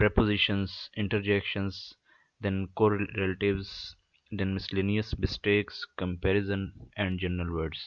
prepositions, interjections, then correlatives, then miscellaneous mistakes, comparison and general words.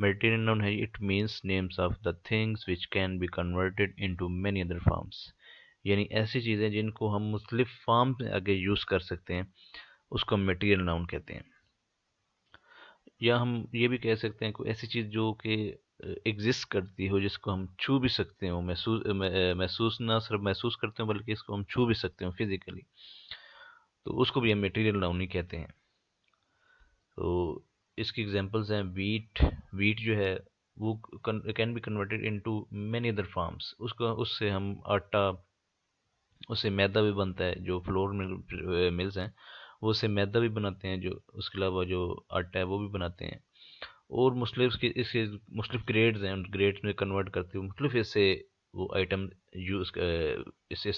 Material noun ہے it means names of the things which can be converted into many other forms, یعنی ایسی چیزیں جن کو ہم مختلف form میں آگے یوز کر سکتے ہیں، اس کو ہم میٹیریل ناؤن کہتے ہیں۔ یا ہم یہ بھی کہہ سکتے ہیں کوئی ایسی چیز جو کہ ایگزسٹ کرتی ہو، جس کو ہم چھو بھی سکتے ہوں، محسوس نہ صرف محسوس کرتے ہوں بلکہ اس کو ہم چھو بھی سکتے ہوں فزیکلی، تو اس کو بھی ہم میٹیریل ناؤن ہی کہتے ہیں۔ تو اس کی ایگزامپلز ہیں ویٹ جو ہے وہ can be converted into many other forms, اس سے ہم آٹا، اس سے میدا بھی بنتا ہے، جو فلور ملز ہیں وہ اس سے میدا بھی بناتے ہیں، جو اس کے علاوہ جو آٹا ہے وہ بھی بناتے ہیں، اور اس کے مختلف گریڈز ہیں، ان گریڈز میں کنورٹ کرتے ہوئے مختلف ایسے وہ آئٹم یوز اسے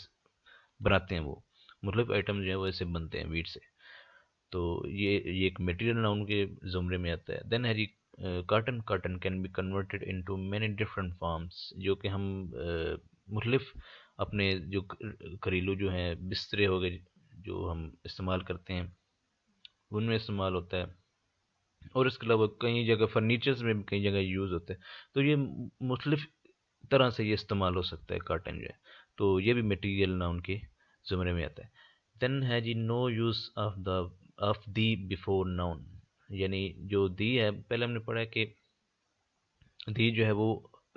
بناتے ہیں، وہ مختلف آئٹم جو ہیں وہ ایسے بنتے ہیں ویٹ سے، تو یہ ایک میٹیریل ناؤن کے زمرے میں آتا ہے۔ دین ہے جی cotton can be converted into many different forms, جو کہ ہم مختلف اپنے جو گھریلو جو ہیں بسترے ہو گئے جو ہم استعمال کرتے ہیں ان میں استعمال ہوتا ہے، اور اس کے علاوہ کئی جگہ فرنیچرز میں بھی کئی جگہ یوز ہوتا ہے، تو یہ مختلف طرح سے یہ استعمال ہو سکتا ہے کاٹن جو ہے، تو یہ بھی میٹیریل ناؤن کے زمرے میں آتا ہے۔ دین ہے جی no use of the before noun, یعنی جو دی ہے پہلے ہم نے پڑھا ہے کہ دی جو ہے وہ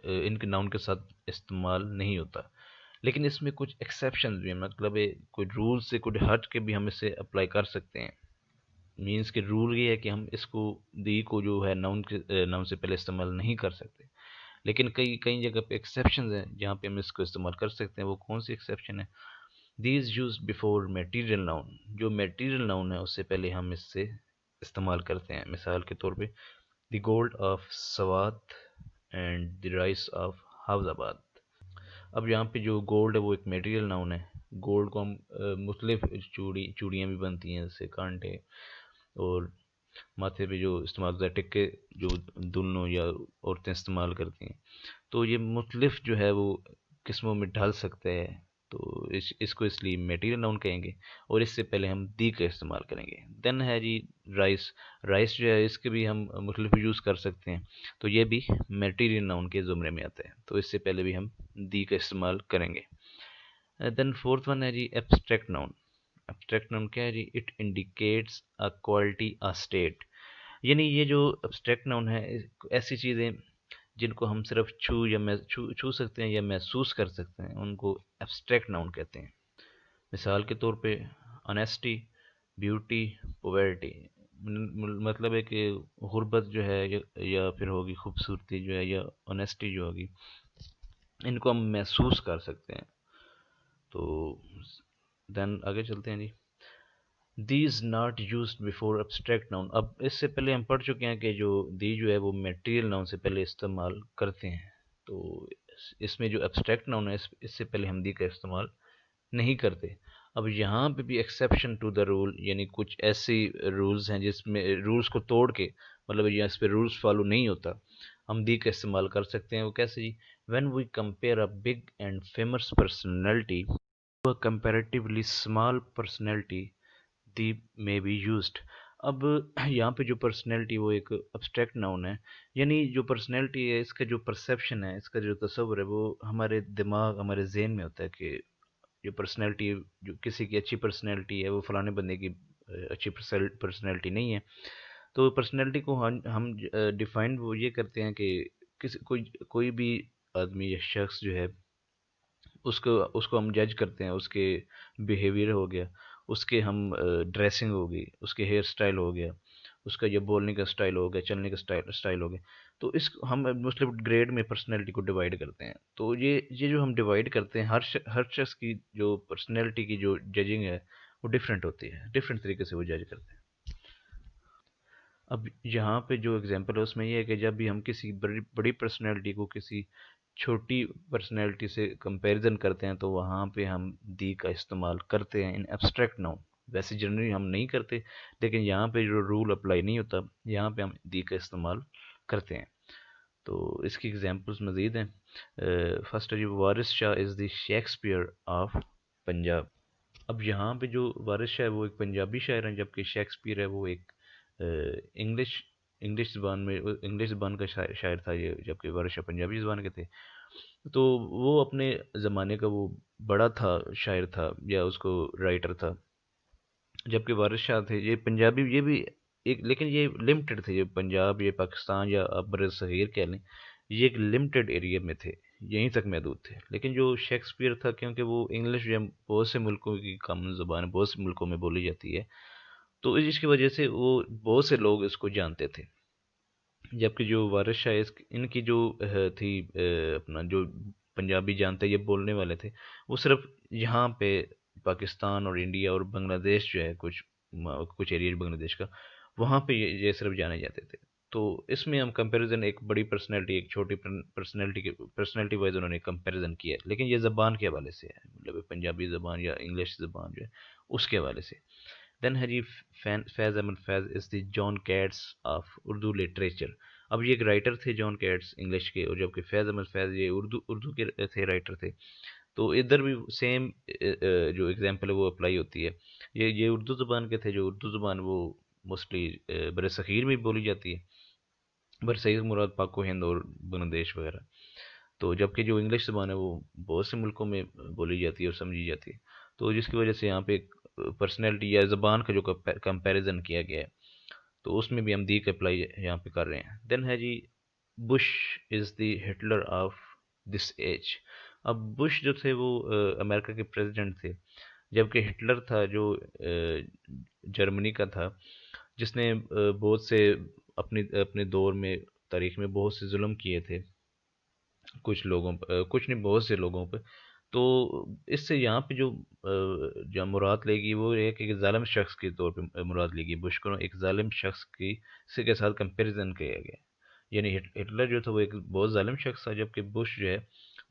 ان کے ناؤن کے ساتھ استعمال نہیں ہوتا، لیکن اس میں کچھ ایکسیپشنز بھی ہیں، مطلب کوئی رول سے کچھ ہٹ کے بھی ہم اسے اپلائی کر سکتے ہیں۔ مینس کہ رول یہ ہے کہ ہم اس کو دی کو جو ہے ناؤن سے پہلے استعمال نہیں کر سکتے، لیکن کئی جگہ پہ ایکسیپشنز ہیں جہاں پہ ہم اس کو استعمال کر سکتے ہیں۔ وہ کون سی ایکسیپشن ہے؟ These use before material noun, جو میٹیریل ناؤن ہے اس سے پہلے ہم اس سے استعمال کرتے ہیں۔ مثال کے طور پہ the gold of Swat and the rice of Hafizabad. اب یہاں پہ جو گولڈ ہے وہ ایک میٹیریل ناؤن ہے، گولڈ کو ہم مختلف چوڑیاں بھی بنتی ہیں، جیسے کانٹے، اور ماتھے پہ جو استعمال ہوتا ہے ٹکے جو دلہنوں یا عورتیں استعمال کرتی ہیں، تو یہ مختلف جو ہے وہ قسموں میں ڈھل سکتے ہیں، تو اس کو اس لیے میٹیریل ناؤن کہیں گے، اور اس سے پہلے ہم دی کا استعمال کریں گے۔ دین ہے جی رائس جو ہے اس کے بھی ہم مختلف یوز کر سکتے ہیں، تو یہ بھی میٹیریل ناؤن کے زمرے میں آتا ہے، تو اس سے پہلے بھی ہم دی کا استعمال کریں گے۔ دین فورتھ ون ہے جی ایبسٹریکٹ ناؤن۔ ایبسٹریکٹ ناؤن کیا ہے جی؟ It indicates a quality a state, یعنی یہ جو ایبسٹریکٹ ناؤن ہے ایسی چیزیں جن کو ہم صرف چھو سکتے ہیں یا محسوس کر سکتے ہیں، ان کو ایبسٹریکٹ ناؤن کہتے ہیں۔ مثال کے طور پہ آنیسٹی، بیوٹی، پوورٹی، مطلب ہے کہ غربت جو ہے یا پھر ہوگی خوبصورتی جو ہے یا آنیسٹی جو ہوگی، ان کو ہم محسوس کر سکتے ہیں۔ تو دین آگے چلتے ہیں جی، these not used before abstract noun. اب اس سے پہلے ہم پڑھ چکے ہیں کہ جو دی جو ہے وہ میٹیریل ناؤن سے پہلے استعمال کرتے ہیں، تو اس میں جو ایبسٹریکٹ ناؤن ہے اس سے پہلے ہم دی کا استعمال نہیں کرتے۔ اب یہاں پہ بھی ایکسیپشن ٹو دا رول، یعنی کچھ ایسی رولز ہیں جس میں رولز کو توڑ کے، مطلب یہ اس پہ رولز فالو نہیں ہوتا، ہم دی کا استعمال کر سکتے ہیں۔ وہ کیسے جی؟ When we compare a big and famous personality to a comparatively small personality the may be used. اب یہاں پہ جو پرسنالٹی وہ ایک ابسٹریکٹ ناؤن ہے، یعنی جو پرسنالٹی ہے اس کا جو پرسیپشن ہے، اس کا جو تصور ہے وہ ہمارے دماغ ہمارے ذہن میں ہوتا ہے کہ جو پرسنالٹی، جو کسی کی اچھی پرسنالٹی ہے وہ فلانے بندے کی اچھی پرسنالٹی نہیں ہے، تو پرسنالٹی کو ہم ڈیفائن وہ یہ کرتے ہیں کہ کوئی بھی آدمی یا شخص جو ہے اس کو ہم جج کرتے ہیں، اس کے بیہیویئر ہو گیا، اس کے ہم ڈریسنگ ہو گئی، اس کے ہیئر سٹائل ہو گیا، اس کا یہ بولنے کا سٹائل ہو گیا، چلنے کا سٹائل ہو گیا، تو ہم مختلف گریڈ میں پرسنالٹی کو ڈیوائڈ کرتے ہیں۔ تو یہ جو ہم ڈیوائڈ کرتے ہیں، ہر شخص کی جو پرسنالٹی کی جو ججنگ ہے وہ ڈیفرنٹ ہوتی ہے، ڈیفرنٹ طریقے سے وہ جج کرتے ہیں۔ اب یہاں پہ جو اگزامپل ہے اس میں یہ ہے کہ جب بھی ہم کسی بڑی پرسنالٹی کو کسی چھوٹی پرسنالٹی سے کمپیریزن کرتے ہیں تو وہاں پہ ہم دی کا استعمال کرتے ہیں ان ایبسٹریکٹ ناؤن۔ ویسے جنرلی ہم نہیں کرتے، لیکن یہاں پہ جو رول اپلائی نہیں ہوتا یہاں پہ ہم دی کا استعمال کرتے ہیں۔ تو اس کی ایگزامپلس مزید ہیں۔ فرسٹ ہے وارث شاہ از دی شیکسپیئر آف پنجاب۔ اب یہاں پہ جو وارث شاہ ہے وہ ایک پنجابی شاعر ہیں، جبکہ شیکسپیئر ہے وہ ایک انگلش انگلش زبان کا شاعر تھا یہ، جبکہ وارث شاہ پنجابی زبان کے تھے. تو وہ اپنے زمانے کا وہ بڑا تھا، شاعر تھا یا اس کو رائٹر تھا. جبکہ وارث شاہ تھے یہ پنجابی، یہ بھی ایک، لیکن یہ لمیٹڈ تھے. یہ پنجاب، یہ پاکستان یا آپ بر صغیر کہہ لیں، یہ ایک لمیٹڈ ایریا میں تھے، یہیں تک محدود تھے. لیکن جو شیکسپیئر تھا، کیونکہ وہ انگلش جو بہت سے ملکوں کی کامن زبان ہے، بہت سے ملکوں میں بولی جاتی ہے، تو اس کی وجہ سے وہ بہت سے لوگ اس کو جانتے تھے. جبکہ جو وارث شاہ ان کی جو تھی اپنا جو پنجابی جانتے یہ بولنے والے تھے، وہ صرف یہاں پہ پاکستان اور انڈیا اور بنگلہ دیش جو ہے، کچھ ایریا بنگلہ دیش کا، وہاں پہ یہ صرف جانے جاتے تھے. تو اس میں ہم کمپیریزن ایک بڑی پرسنالٹی، ایک چھوٹی پرسنالٹی وائز انہوں نے کمپیریزن کیا ہے، لیکن یہ زبان کے حوالے سے ہے، مطلب پنجابی زبان یا انگلش زبان جو ہے اس کے حوالے سے. دین ہے جی فیض احمد فیض از دی جان کیٹس آف اردو لٹریچر. اب یہ ایک رائٹر تھے جان کیٹس انگلش کے، اور جبکہ فیض احمد فیض یہ اردو کے تھے، رائٹر تھے. تو ادھر بھی سیم جو اگزامپل ہے وہ اپلائی ہوتی ہے. یہ اردو زبان کے تھے، جو اردو زبان وہ موسٹلی بر صغیر میں بولی جاتی ہے، بر صغیر مراد پاک و ہند اور بنگلہ دیش وغیرہ. تو جبکہ جو انگلش زبان ہے وہ بہت سے ملکوں میں بولی جاتی ہے اور سمجھی جاتی ہے. تو جس کی وجہ سے یہاں پہ پرسنالٹی یا زبان کا جو کمپیریزن کیا گیا ہے، تو اس میں بھی ہم دی کا اپلائی یہاں پہ کر رہے ہیں. دین ہے جی Bush is the Hitler of this age. اب بش جو تھے وہ امریکہ کے پریزیڈنٹ تھے، جبکہ ہٹلر تھا جو جرمنی کا تھا، جس نے بہت سے اپنے دور میں، تاریخ میں بہت سے ظلم کیے تھے کچھ لوگوں پہ، کچھ نہیں بہت سے لوگوں پہ. تو اس سے یہاں پہ جو مراد لے گی وہ ایک ظالم شخص کے طور پہ مراد لے گی. بش کو ایک ظالم شخص کے ساتھ کمپیریزن کیا گیا. یعنی ہٹلر جو تھا وہ ایک بہت ظالم شخص تھا، جبکہ بش جو ہے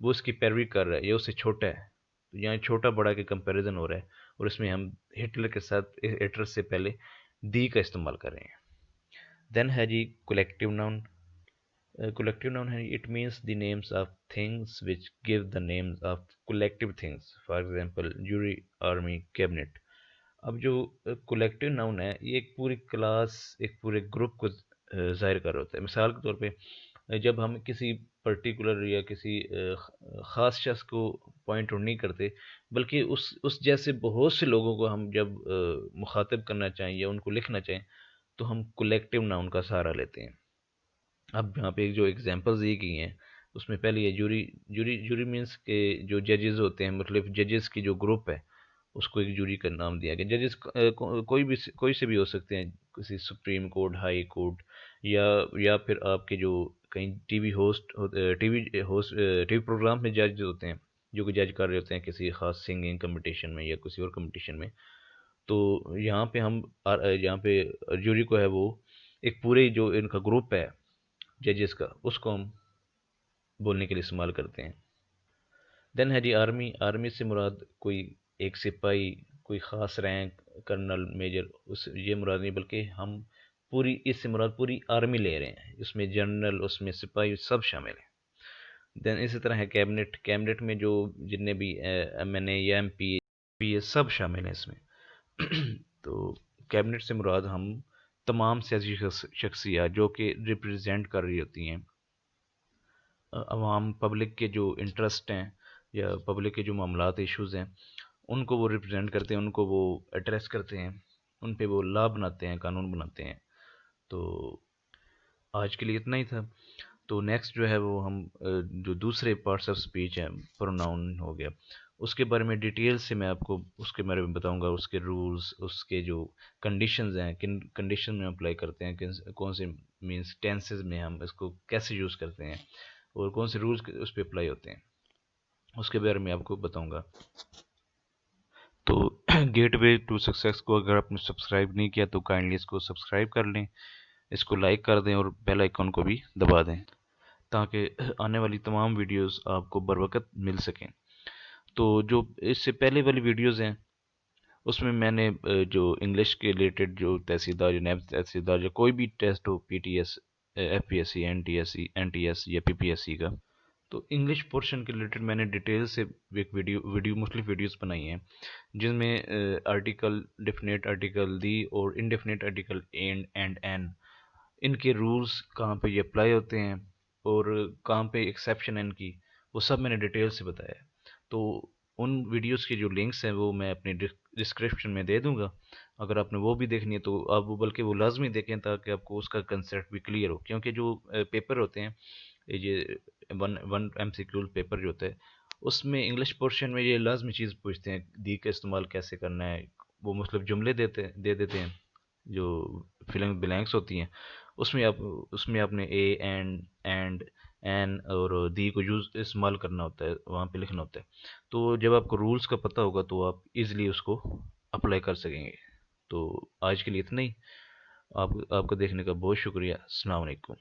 وہ اس کی پیروی کر رہا ہے، یہ اس سے چھوٹا ہے. تو یہاں چھوٹا بڑا کے کمپیریزن ہو رہا ہے، اور اس میں ہم ہٹلر کے ساتھ، ہٹلر سے پہلے دی کا استعمال کر رہے ہیں. دین ہے جی کولیکٹیو ناؤن. Collective noun ہے it means the names of things which give the names of collective things. For example jury, army, cabinet. اب جو کولیکٹیو ناؤن ہے یہ ایک پوری کلاس، ایک پورے گروپ کو ظاہر کر رہا ہوتا ہے. مثال کے طور پہ جب ہم کسی پرٹیکولر یا کسی خاص شخص کو پوائنٹ آؤٹ نہیں کرتے، بلکہ اس جیسے بہت سے لوگوں کو ہم جب مخاطب کرنا چاہیں یا ان کو لکھنا چاہیں، تو ہم کولیکٹیو ناؤن کا سہارا لیتے ہیں. اب یہاں پہ جو ایگزامپلز دی گئی ہیں اس میں پہلے یہ جوری مینس کہ جو ججز ہوتے ہیں، مطلب ججز کی جو گروپ ہے اس کو ایک جوری کا نام دیا گیا. ججز کوئی سے بھی ہو سکتے ہیں، کسی سپریم کورٹ، ہائی کورٹ، یا پھر آپ کے جو کہیں ٹی وی پروگرام میں جج ہوتے ہیں، جو کہ جج کر رہے ہوتے ہیں کسی خاص سنگنگ کمپٹیشن میں یا کسی اور کمپٹیشن میں. تو یہاں پہ یہاں پہ جوری کو ہے وہ ایک پورے جو ان کا گروپ ہے ججز کا، اس کو ہم بولنے کے لیے استعمال کرتے ہیں. دین ہے جی آرمی. آرمی سے مراد کوئی ایک سپاہی، کوئی خاص رینک، کرنل، میجر، یہ مراد نہیں، بلکہ ہم اس سے مراد پوری آرمی لے رہے ہیں، اس میں جنرل، اس میں سپاہی سب شامل ہیں. دین اسی طرح ہے کیبنٹ. کیبنٹ میں جو جتنے بھی ایم این اے یا ایم پی یہ سب شامل ہیں اس میں. تو کیبنٹ سے مراد ہم تمام سیاسی شخصیات جو کہ ریپرزینٹ کر رہی ہوتی ہیں عوام، پبلک کے جو انٹرسٹ ہیں یا پبلک کے جو معاملات، ایشوز ہیں، ان کو وہ ریپرزینٹ کرتے ہیں، ان کو وہ ایڈریس کرتے ہیں، ان پہ وہ لا بناتے ہیں، قانون بناتے ہیں. تو آج کے لیے اتنا ہی تھا. تو نیکسٹ جو ہے وہ ہم جو دوسرے پارٹس آف اسپیچ ہیں، پروناؤن ہو گیا، اس کے بارے میں ڈیٹیل سے میں آپ کو اس کے بارے میں بتاؤں گا. اس کے رولز، اس کے جو کنڈیشنز ہیں، کن کنڈیشن میں اپلائی کرتے ہیں، کون سے مینس ٹینسز میں ہم اس کو کیسے یوز کرتے ہیں، اور کون سے رولز اس پہ اپلائی ہوتے ہیں، اس کے بارے میں آپ کو بتاؤں گا. تو گیٹ وے ٹو سکسیس کو اگر آپ نے سبسکرائب نہیں کیا تو کائنڈلی اس کو سبسکرائب کر لیں، اس کو لائک کر دیں اور بیل آئیکن کو بھی دبا دیں، تاکہ آنے والی تمام ویڈیوز آپ کو بر وقت مل سکیں. تو جو اس سے پہلے والی ویڈیوز ہیں اس میں نے جو انگلش کے ریلیٹڈ جو تحصیلدار یا نیب تحصیلدار یا کوئی بھی ٹیسٹ ہو، P T S, F P S C, N T S یا پی پی ایس سی کا، تو انگلش پورشن کے ریلیٹڈ میں نے ڈیٹیل سے ایک ویڈیو مختلف ویڈیوز بنائی ہیں، جن میں آرٹیکل، ڈیفینیٹ آرٹیکل دی اور indefinite article and and an, ان کے رولز کہاں پہ یہ اپلائی ہوتے ہیں اور کہاں پہ ایکسیپشن ہے ان کی، وہ سب میں نے ڈیٹیل سے بتایا ہے۔ تو ان ویڈیوز کے جو لنکس ہیں وہ میں اپنی ڈسکرپشن میں دے دوں گا، اگر آپ نے وہ بھی دیکھنی ہے تو آپ وہ، بلکہ وہ لازمی دیکھیں تاکہ آپ کو اس کا کنسیپٹ بھی کلیئر ہو، کیونکہ جو پیپر ہوتے ہیں، یہ ون ایم سی کیو پیپر جو ہوتا ہے، اس میں انگلش پورشن میں یہ لازمی چیز پوچھتے ہیں، دی کا استعمال کیسے کرنا ہے، وہ مختلف جملے دے دیتے ہیں جو فلنگ بلینکس ہوتی ہیں، اس میں آپ نے اے اینڈ این اور دی کو یوز استعمال کرنا ہوتا ہے، وہاں پہ لکھنا ہوتا ہے۔ تو جب آپ کو رولز کا پتہ ہوگا تو آپ ایزیلی اس کو اپلائی کر سکیں گے۔ تو آج کے لیے اتنا ہی۔ آپ کا دیکھنے کا بہت شکریہ۔ السلام علیکم۔